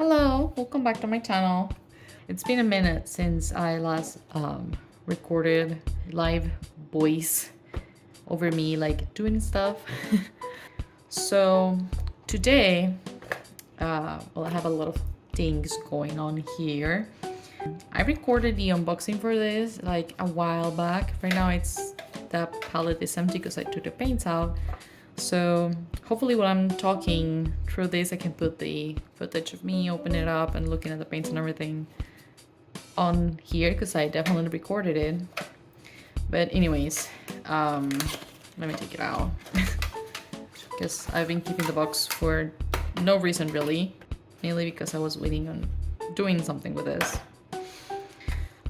Hello, welcome back to my channel. It's been a minute since I last recorded live voice over me like doing stuff. So today, well, I have a lot of things going on here. I recorded the unboxing for this like a while back. Right now it's the palette is empty because I took the paints out. So hopefully while I'm talking through this, I can put the footage of me opening it up and looking at the paints and everything on here because I definitely recorded it. But anyways, let me take it out because I've been keeping the box for no reason really, mainly because I was waiting on doing something with this.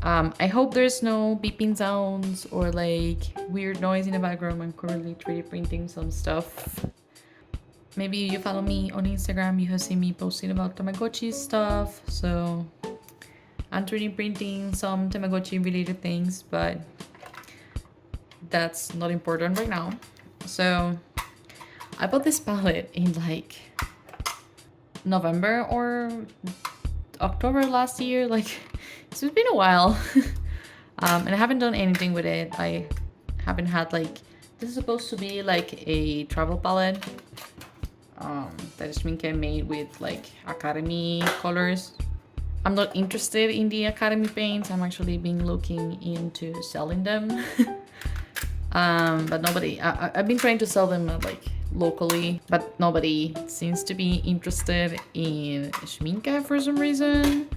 I hope there's no beeping sounds or like weird noise in the background. I'm currently 3D printing some stuff. Maybe you follow me on Instagram, you have seen me posting about Tamagotchi stuff. So I'm 3D printing some Tamagotchi related things, but that's not important right now. So I bought this palette in like November or October last year. Like it's been a while. And I haven't done anything with it. I haven't had like, this is supposed to be like a travel palette that is been made with like Academy colors. I'm not interested in the Academy paints. I'm actually been looking into selling them. But nobody, I've been trying to sell them like locally, but nobody seems to be interested in schminke for some reason.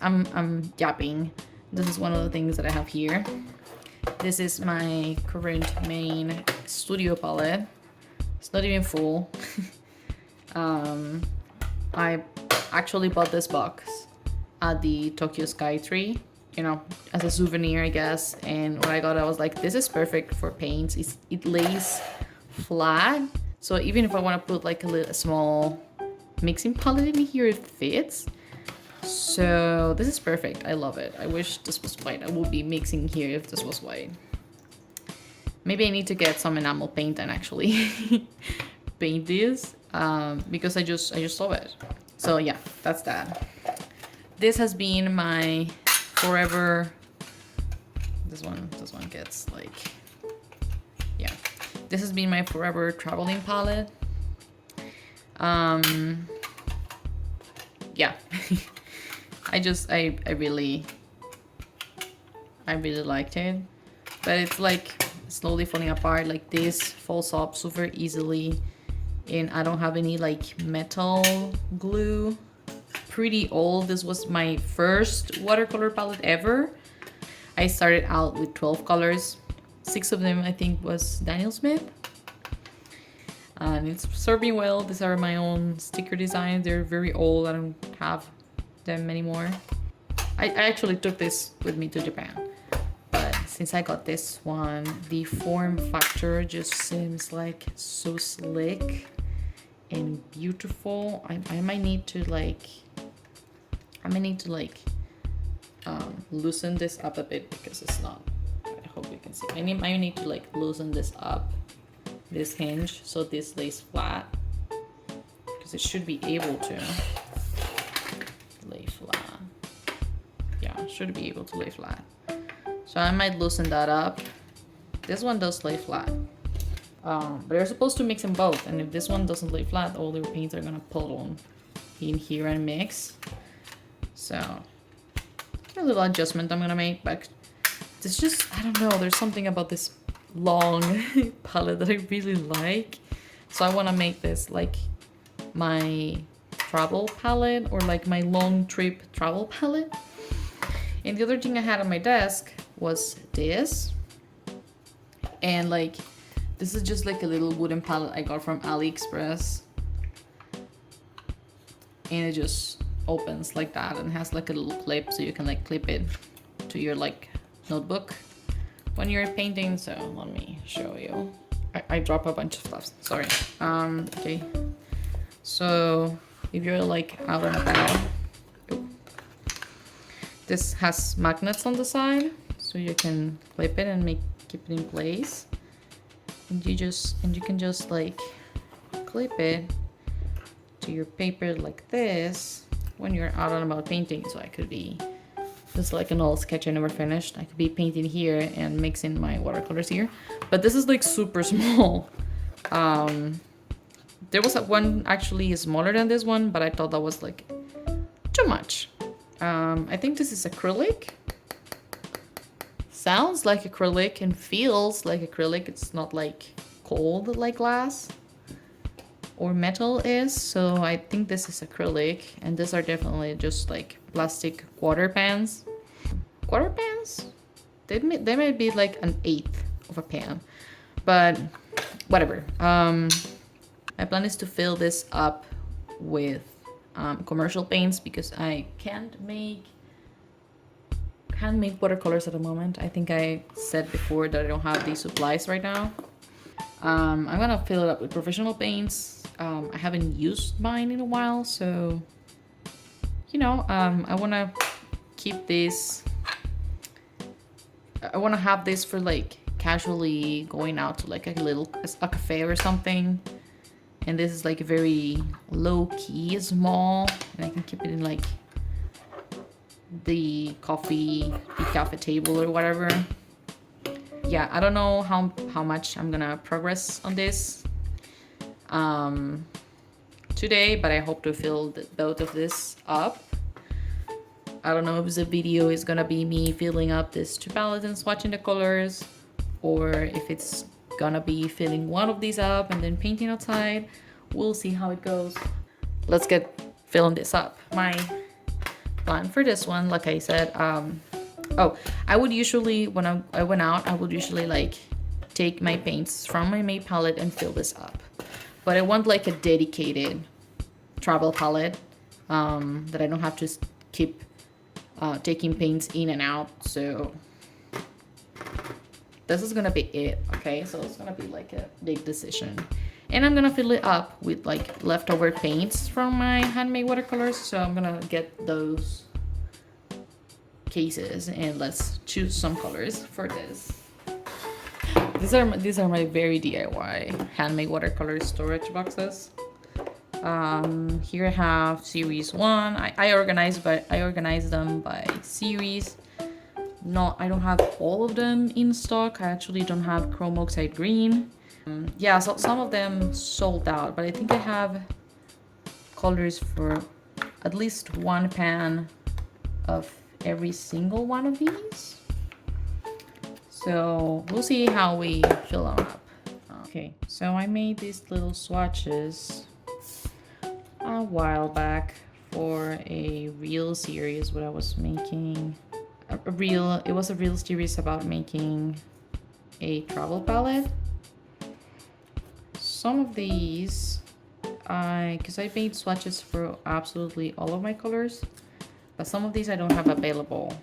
I'm yapping. This is one of the things that I have here. This is my current main studio palette. It's not even full. I actually bought this box at the Tokyo Sky Tree, you know, as a souvenir, I guess. And when I got it, I was like, this is perfect for paints. It lays flat. So even if I want to put like a small mixing palette in here, it fits. So this is perfect. I love it. I wish this was white. I would be mixing here if this was white. Maybe I need to get some enamel paint and actually paint this because I just love it. So yeah, that's that. This has been my forever. This one gets like, yeah. This has been my forever traveling palette. Yeah. I really liked it, but it's like slowly falling apart. Like this falls up super easily, and I don't have any like metal glue. Pretty old. This was my first watercolor palette ever. I started out with 12 colors. 6 of them I think was Daniel Smith, and it's served me well. These are my own sticker designs. They're very old. I don't have them anymore. I actually took this with me to Japan, but since I got this one, the form factor just seems like so slick and beautiful. I might need to like loosen this up a bit because it's not, I hope you can see. I need to like loosen this up, this hinge, so this lays flat, because it should be able to lay flat. Yeah, should be able to lay flat. So I might loosen that up. This one does lay flat, but you're supposed to mix them both, and if this one doesn't lay flat, all your paints are gonna puddle in here and mix. So a little adjustment I'm gonna make, but it's just, I don't know, there's something about this long palette that I really like. So I want to make this like my travel palette, or like my long trip travel palette. And the other thing I had on my desk was this, and like this is just like a little wooden palette I got from AliExpress, and it just opens like that and has like a little clip, so you can like clip it to your like notebook when you're painting. So let me show you. I drop a bunch of stuff, sorry. Okay, so if you're like out and about, this has magnets on the side, so you can clip it and keep it in place, and you can just like clip it to your paper like this, when you're out and about painting. So I could be just like an old sketch I never finished. I could be painting here and mixing my watercolors here. But this is like super small. There was one actually smaller than this one, but I thought that was like too much. I think this is acrylic. Sounds like acrylic and feels like acrylic. It's not like cold like glass or metal is. So I think this is acrylic, and these are definitely just like plastic quarter pans. Quarter pans? They might be like an eighth of a pan, but whatever. My plan is to fill this up with commercial paints because I can't make handmade watercolors at the moment. I think I said before that I don't have these supplies right now. I'm gonna fill it up with professional paints. I haven't used mine in a while, so you know, I wanna keep this. I wanna have this for like casually going out to like a cafe or something. And this is like a very low-key small, and I can keep it in like the cafe table or whatever. Yeah, I don't know how much I'm gonna progress on this today, but I hope to fill both of this up. I don't know if the video is gonna be me filling up these two palettes and swatching the colors, or if it's gonna be filling one of these up and then painting outside. We'll see how it goes. Let's get filling this up. My plan for this one, like I said, I would usually, when I went out, I would usually like take my paints from my main palette and fill this up. But I want like a dedicated travel palette that I don't have to keep taking paints in and out. So this is gonna be it, okay? So it's gonna be like a big decision. And I'm gonna fill it up with like leftover paints from my handmade watercolors. So I'm gonna get those cases and let's choose some colors for this. These are my very DIY handmade watercolor storage boxes. Here I have series 1. I organized them by series. No, I don't have all of them in stock. I actually don't have chrome oxide green. Yeah, so some of them sold out, but I think I have colors for at least one pan of every single one of these. So we'll see how we fill them up. Okay, so I made these little swatches a while back for a reel series what I was making. It was a reel series about making a travel palette. Some of these, because I made swatches for absolutely all of my colors, but some of these I don't have available.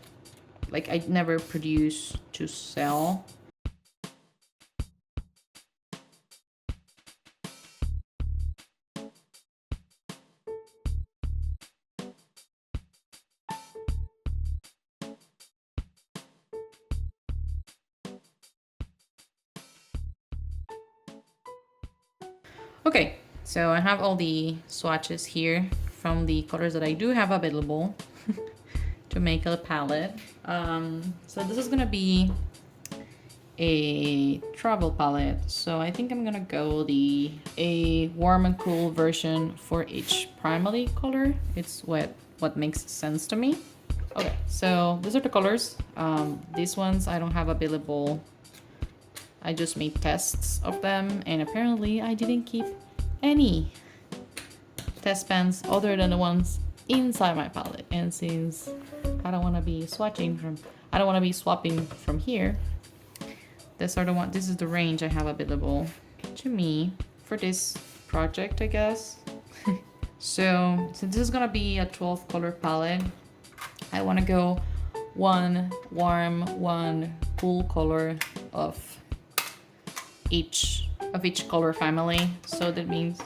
Like I never produce to sell. Okay, so I have all the swatches here from the colors that I do have available to make a palette. So this is gonna be a travel palette. So I think I'm gonna go a warm and cool version for each primary color. It's what makes sense to me. Okay, so these are the colors. These ones I don't have available. I just made tests of them, and apparently I didn't keep any test pans other than the ones inside my palette. And since I don't want to be swapping from here, this is the range I have available to me for this project, I guess. So since this is gonna be a 12 color palette, I want to go one warm, one cool color of each color family. So that means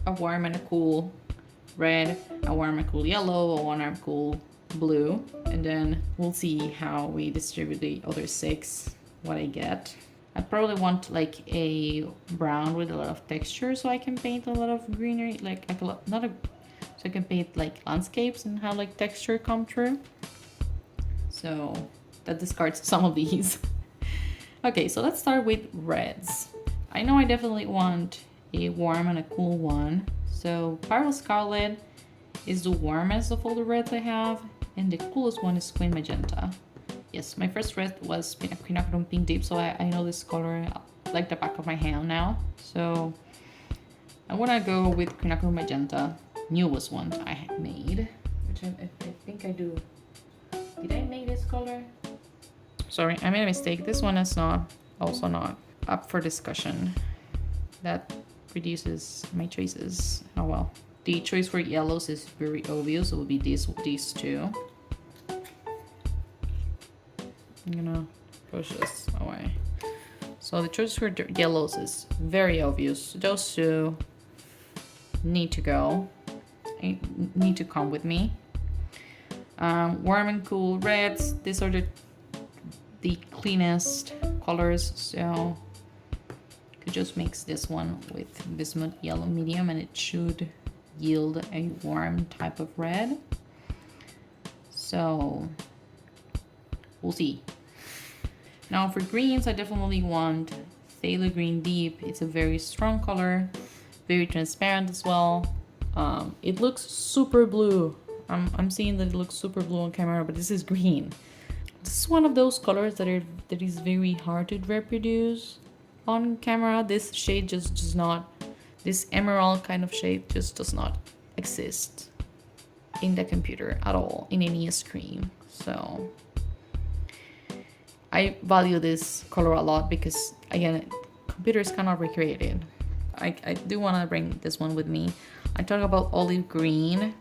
a warm and a cool red, a warm and cool yellow, a warm and cool blue, and then we'll see how we distribute the other 6, what I get. I probably want like a brown with a lot of texture so I can paint a lot of greenery, like not so I can paint like landscapes and have like texture come through. So that discards some of these. Okay, so let's start with reds. I know I definitely want a warm and a cool one. So Pyro Scarlet is the warmest of all the reds I have, and the coolest one is Queen Magenta. Yes, my first red was Quinacridone Pink Deep, so I know this color like the back of my hand now. So I want to go with Quinacridone Magenta, newest one I made, which I think I do. Did I make this color? Sorry, I made a mistake. This one is also not up for discussion. That reduces my choices. Oh well. The choice for yellows is very obvious. It will be these two. I'm gonna push this away. So the choice for yellows is very obvious. Those two need to go. Need to come with me. Warm and cool reds. These are the cleanest colors, so could just mix this one with bismuth yellow medium and it should yield a warm type of red. So we'll see. Now for greens, I definitely want Phthalo Green Deep. It's a very strong color, very transparent as well. It looks super blue. I'm seeing that it looks super blue on camera, but this is green. This is one of those colors that is very hard to reproduce on camera. This shade just does not, this emerald kind of shade just does not exist in the computer at all, in any screen. So I value this color a lot because, again, computers cannot recreate it. I do want to bring this one with me. I talk about olive green,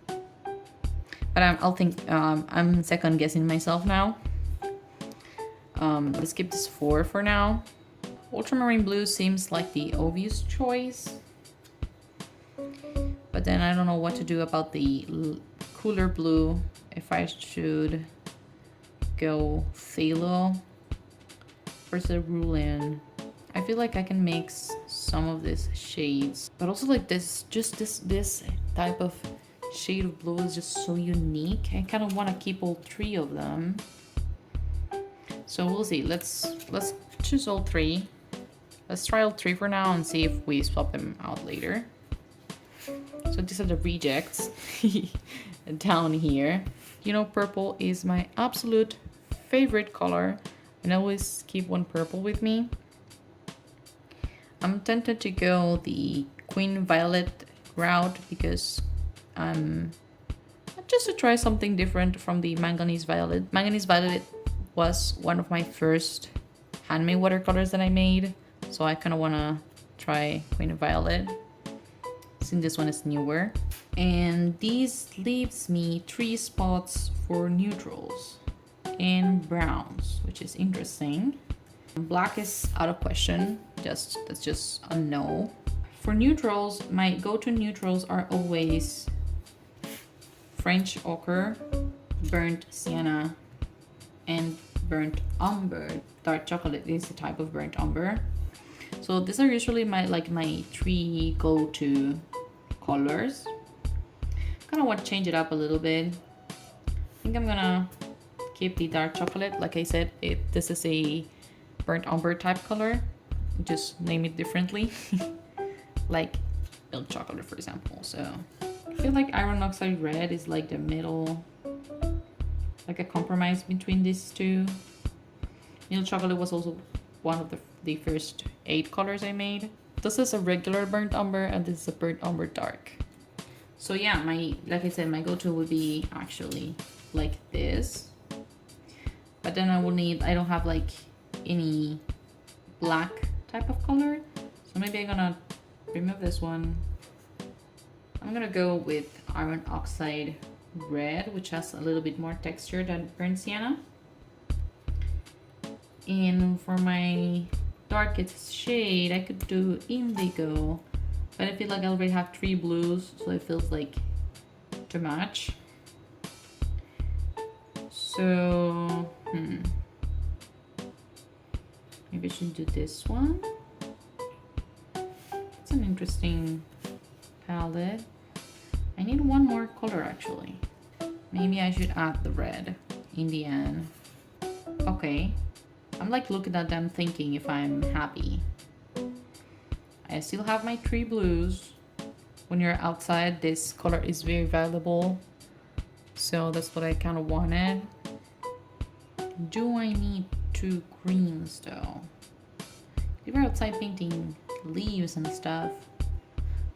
but I'm second guessing myself now. Let's keep this 4 for now. Ultramarine blue seems like the obvious choice, but then I don't know what to do about the cooler blue. If I should go phthalo or cerulean. I feel like I can mix some of these shades, but also like this type of shade of blue is just so unique. I kind of want to keep all 3 of them. So we'll see. Let's choose all 3. Let's try all 3 for now and see if we swap them out later. So these are the rejects down here. You know, purple is my absolute favorite color, and I always keep one purple with me. I'm tempted to go the Queen Violet route because just to try something different from the Manganese Violet. Manganese Violet was one of my first handmade watercolors that I made, so I kind of want to try Queen Violet since this one is newer. And this leaves me 3 spots for neutrals and browns, which is interesting. Black is out of question. That's just a no. For neutrals, my go-to neutrals are always French ochre, burnt sienna, and burnt umber. Dark chocolate is a type of burnt umber. So these are usually my 3 go-to colors. Kind of want to change it up a little bit. I think I'm gonna keep the dark chocolate. Like I said, this is a burnt umber type color. Just name it differently. Like milk chocolate, for example. So I feel like iron oxide red is like the middle, like a compromise between these two. Milk chocolate was also one of the first 8 colors I made. This is a regular burnt umber and this is a burnt umber dark. So yeah, like I said, my go-to would be actually like this. But then I don't have like any black type of color. So maybe I'm gonna remove this one. I'm gonna go with iron oxide red, which has a little bit more texture than burnt sienna. And for my darkest shade, I could do indigo, but I feel like I already have 3 blues, so it feels like too much. So maybe I should do this one. It's an interesting palette. I need one more color actually. Maybe I should add the red in the end. Okay. I'm like looking at them thinking if I'm happy. I still have my 3 blues. When you're outside, this color is very valuable. So that's what I kind of wanted. Do I need 2 greens though? If we're outside painting leaves and stuff,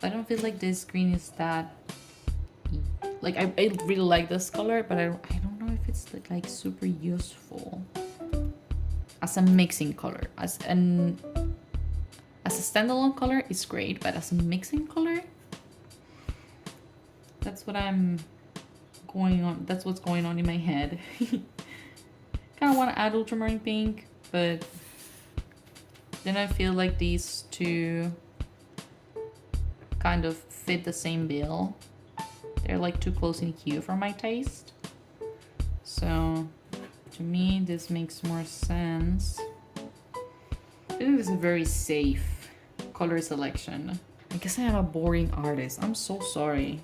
I don't feel like this green is that... Like, I really like this color, but I don't know if it's like super useful as a mixing color. As a standalone color, it's great, but as a mixing color, that's what I'm going on. That's what's going on in my head. Kind of want to add ultramarine pink, but then I feel like these two kind of fit the same bill. They're like too close in hue for my taste. So to me, this makes more sense. I think this is a very safe color selection. I guess I am a boring artist. I'm so sorry.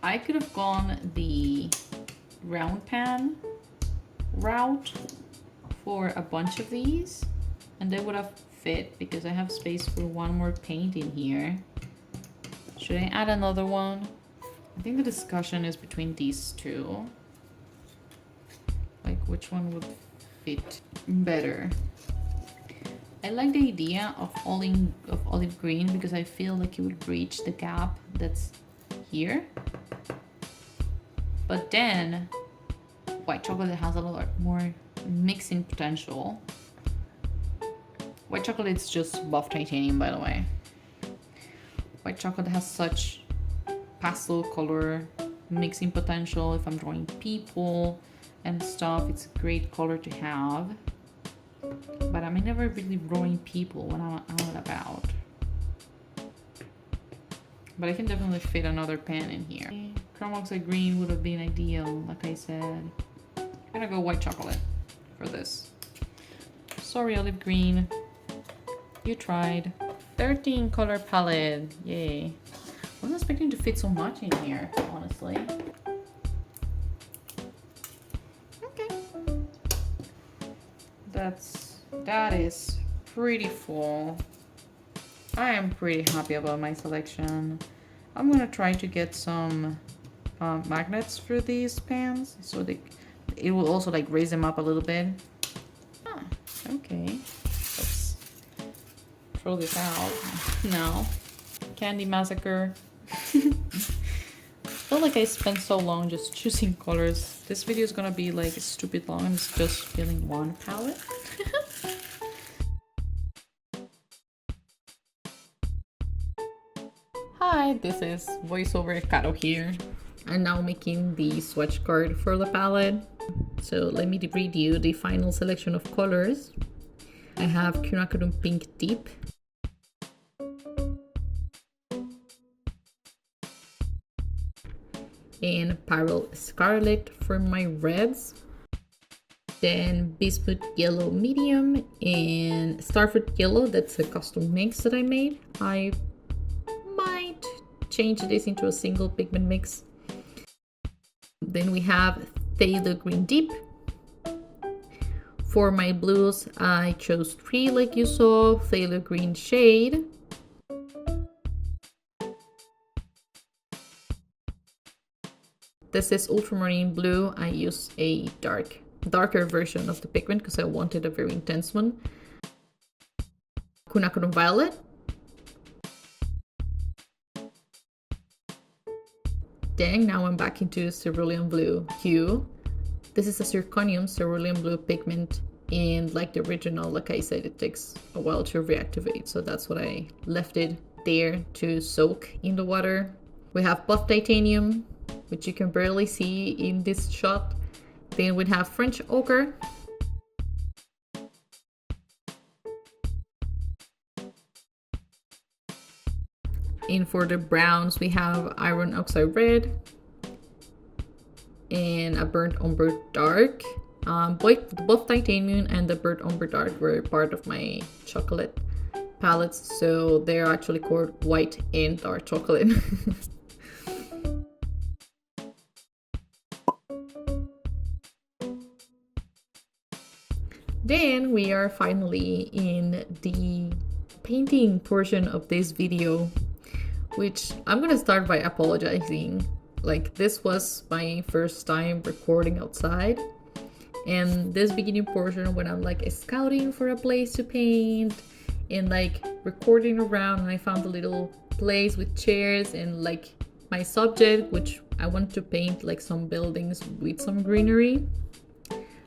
I could have gone the round pan route for a bunch of these, and they would have fit because I have space for one more paint in here. Should I add another one? I think the discussion is between these two. Like which one would fit better. I like the idea of olive green because I feel like it would bridge the gap that's here. But then white chocolate has a lot more mixing potential. White chocolate is just buff titanium, by the way. White chocolate has such pastel color mixing potential. If I'm drawing people and stuff, it's a great color to have. But I'm never really drawing people when I'm out and about. But I can definitely fit another pan in here. Chrome oxide green would have been ideal, like I said. I'm gonna go white chocolate for this. Sorry, olive green. You tried. 13 color palette. Yay. I wasn't expecting to fit so much in here, honestly. Okay. That is pretty full. I am pretty happy about my selection. I'm gonna try to get some magnets for these pans so it will also like raise them up a little bit. Ah, okay. Let's throw this out now. Candy massacre. I feel like I spent so long just choosing colors. This video is gonna be like stupid long. I'm just filling one palette. Hi, this is voiceover Caro here. I'm now making the swatch card for the palette. So let me read you the final selection of colors. I have Quinacridone Pink Deep, and Pyrrole Scarlet for my reds. Then Bismuth Yellow Medium and Starfruit Yellow, that's a custom mix that I made. I might change this into a single pigment mix. Then we have Phthalo Green Deep. For my blues, I chose 3 like you saw, Phthalo Green Shade. This is ultramarine blue. I use a darker version of the pigment because I wanted a very intense one. Quinacridone violet. Dang, now I'm back into cerulean blue hue. This is a zirconium cerulean blue pigment, and like the original, like I said, it takes a while to reactivate, so that's what I left it there to soak in the water. We have buff titanium, which you can barely see in this shot. Then we have French ochre. And for the browns, we have iron oxide red and a burnt umber dark. Both titanium and the burnt umber dark were part of my chocolate palettes, so they're actually called white and dark chocolate. Then we are finally in the painting portion of this video, which I'm gonna start by apologizing. Like, this was my first time recording outside, and this beginning portion when I'm like scouting for a place to paint and like recording around, and I found a little place with chairs and like my subject, which I want to paint like some buildings with some greenery.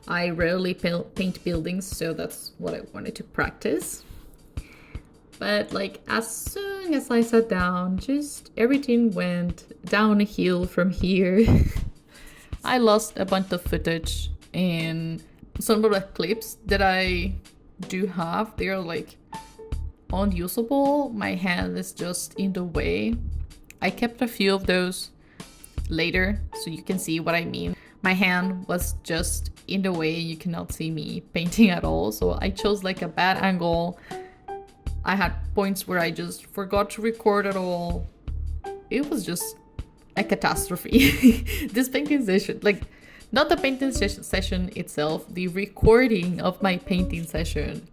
I rarely paint buildings, so that's what I wanted to practice. But like, as soon as I sat down, just everything went downhill from here. I lost a bunch of footage, and some of the clips that I do have, they're like unusable. My hand is just in the way. I kept a few of those later so you can see what I mean. My hand was just in the way, you cannot see me painting at all, so I chose like a bad angle. I had points where I just forgot to record at all. It was just a catastrophe. This painting session, like, not the painting session itself, the recording of my painting session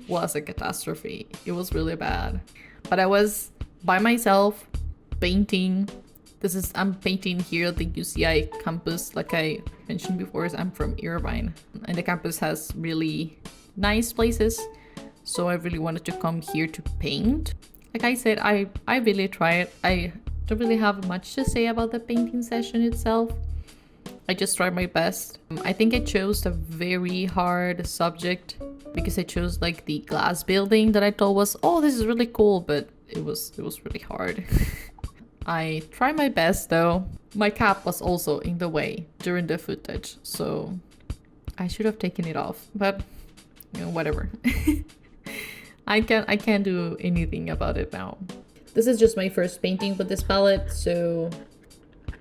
was a catastrophe. It was really bad. But I was by myself painting. I'm painting here at the UCI campus. Like I mentioned before, I'm from Irvine, and the campus has really nice places. So I really wanted to come here to paint. Like I said, I really tried. I don't really have much to say about the painting session itself. I just tried my best. I think I chose a very hard subject because I chose like the glass building that I thought was, oh, this is really cool, but it was really hard. I tried my best though. My cap was also in the way during the footage, so I should have taken it off, but you know, whatever. I can't do anything about it now. This is just my first painting with this palette, so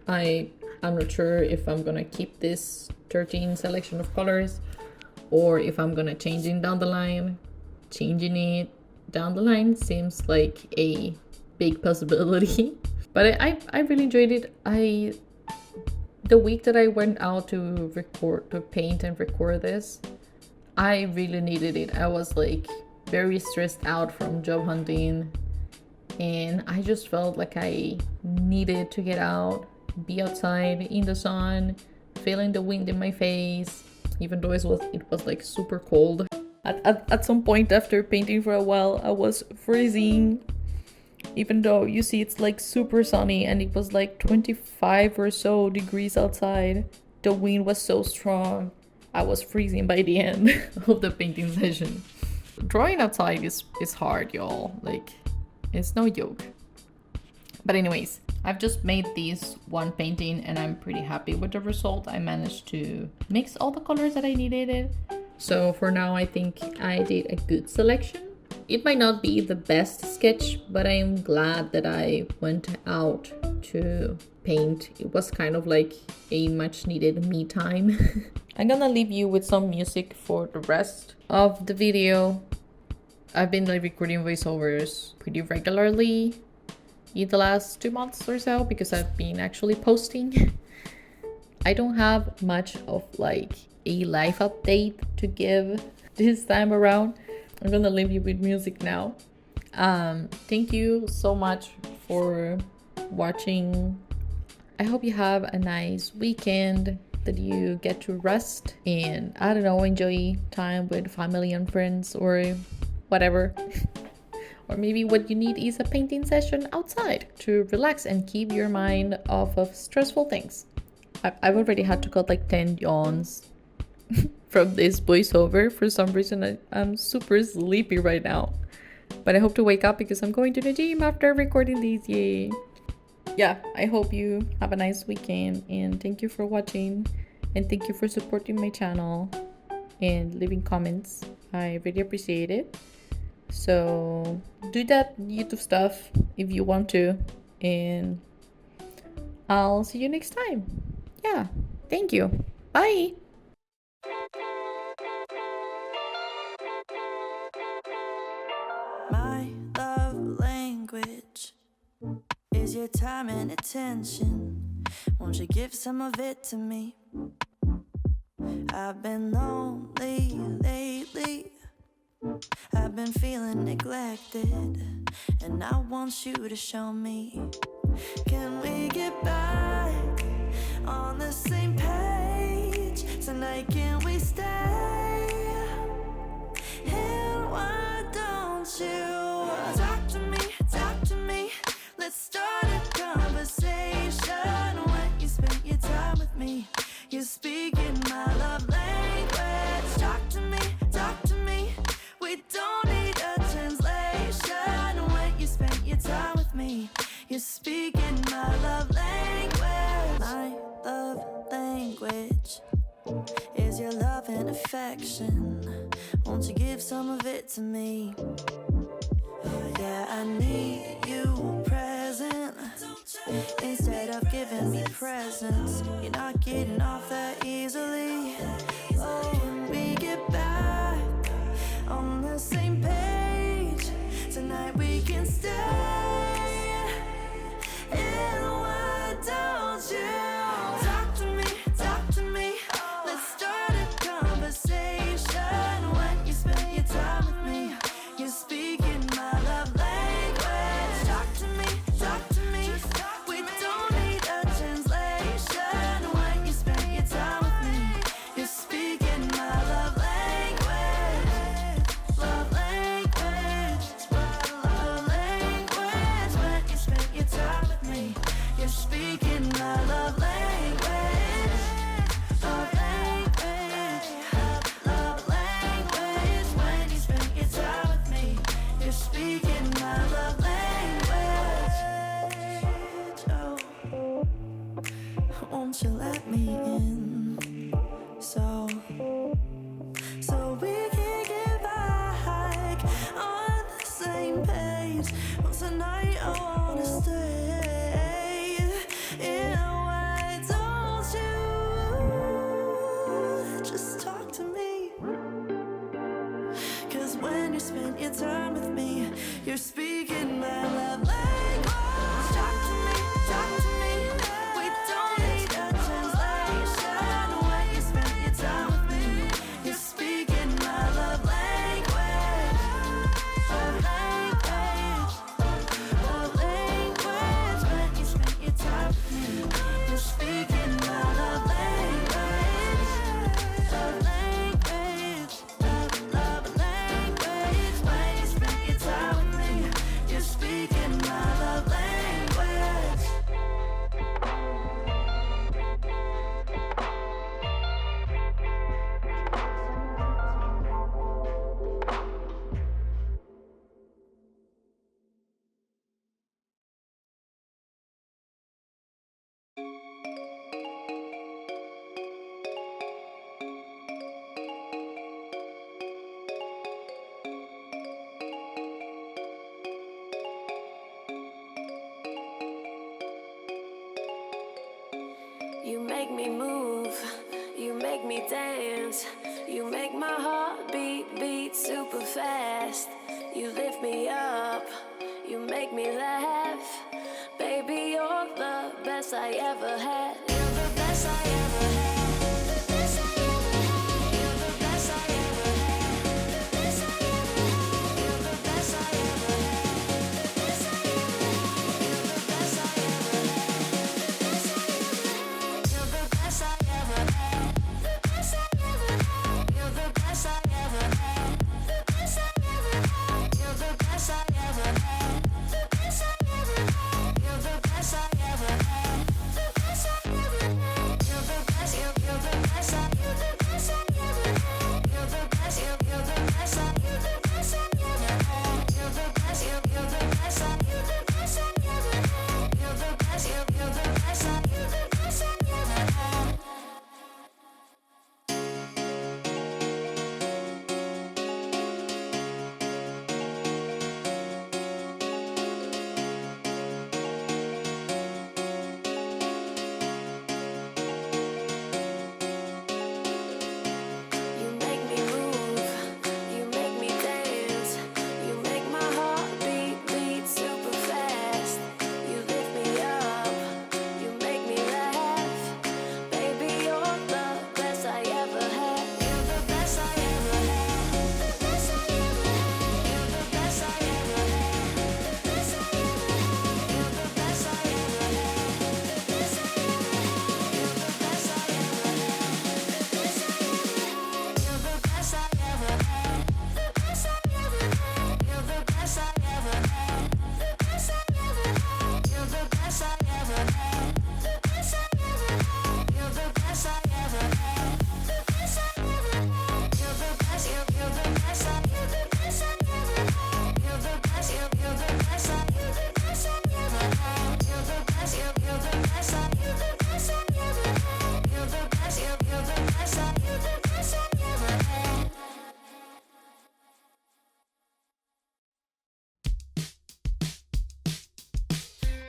I'm not sure if I'm gonna keep this 13 selection of colors or if I'm gonna change it down the line. Changing it down the line seems like a big possibility. But I really enjoyed it. The week that I went out to paint and record this, I really needed it. I was like very stressed out from job hunting, and I just felt like I needed to get out, be outside in the sun, feeling the wind in my face, even though it was like super cold. At some point after painting for a while, I was freezing. Even though you see it's like super sunny and it was like 25 or so degrees outside, the wind was so strong. I was freezing by the end of the painting session. Drawing outside is hard, y'all. Like, it's no joke. But anyways, I've just made this one painting and I'm pretty happy with the result. I managed to mix all the colors that I needed. So for now, I think I did a good selection. It might not be the best sketch, but I am glad that I went out to paint. It was kind of like a much needed me time. I'm gonna leave you with some music for the rest of the video. I've been like recording voiceovers pretty regularly in the last 2 months or so because I've been actually posting. I don't have much of like a life update to give this time around. I'm gonna leave you with music now. Thank you so much for watching. I hope you have a nice weekend, that you get to rest and, I don't know, enjoy time with family and friends or whatever. Or maybe what you need is a painting session outside to relax and keep your mind off of stressful things. I've already had to cut like 10 yawns from this voiceover. For some reason, I'm super sleepy right now. But I hope to wake up because I'm going to the gym after recording these. Yay! Yeah, I hope you have a nice weekend, and thank you for watching, and thank you for supporting my channel and leaving comments. I really appreciate it. So do that YouTube stuff if you want to, and I'll see you next time. Yeah, thank you. Bye. My love language is your time and attention. Won't you give some of it to me? I've been lonely lately. I've been feeling neglected, and I want you to show me. Can we get back on the same page tonight? Can we stay? And why don't you talk to me? Let's start a conversation. When you spend your time with me, you're speaking my love language. Talk to me. We don't need a translation. When you spend your time with me, you're speaking my love language. My love language is your love and affection. Won't you give some of it to me? Yeah, I need you present instead of giving me presents. You're not getting off that easily. Oh, when we get back on the same page tonight, we can stay. And why don't you talk to me? Let's start a conversation. When you spend your time with me, you're speaking my love language. Talk to me. We don't need a translation. When you spend your time with me, you're speaking my love language. Love language. Love language. When you spend your time with me, you're speaking my love language. Love language. Love language. When you spend your time with me, you're speaking my love language. Oh, won't you let me in? So we can get back on the same page. Well, tonight I wanna stay. And why don't you just talk to me? 'Cause when you spend your time with me, you're speaking my love language. Talk to me. We don't need a translation. When you spend your time with me, you're speaking my love language. Love language. Love language. When you spend your time with me, you're speaking my love language. Love language. Love language. When you spend your time with me, you're speaking my love language. You make me move, you make me dance, you make my heart beat super fast. You lift me up, you make me laugh. Baby, you're the best I ever had. You're the best I ever had. The best I ever had. You're the best I ever had. The best I ever had. You're the best I ever had. The best I ever had. You're the best I ever had. The best I ever had.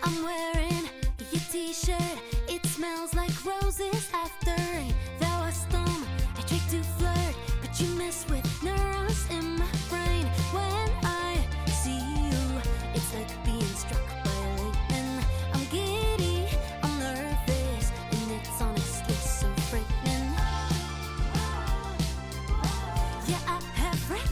I'm wearing your t-shirt. It smells like roses after rain. Though a storm, I tried to flirt, but you mess with neurons in my brain. When I see you, it's like being struck by lightning. I'm giddy, I'm nervous, and it's honestly so frightening. Yeah, I have read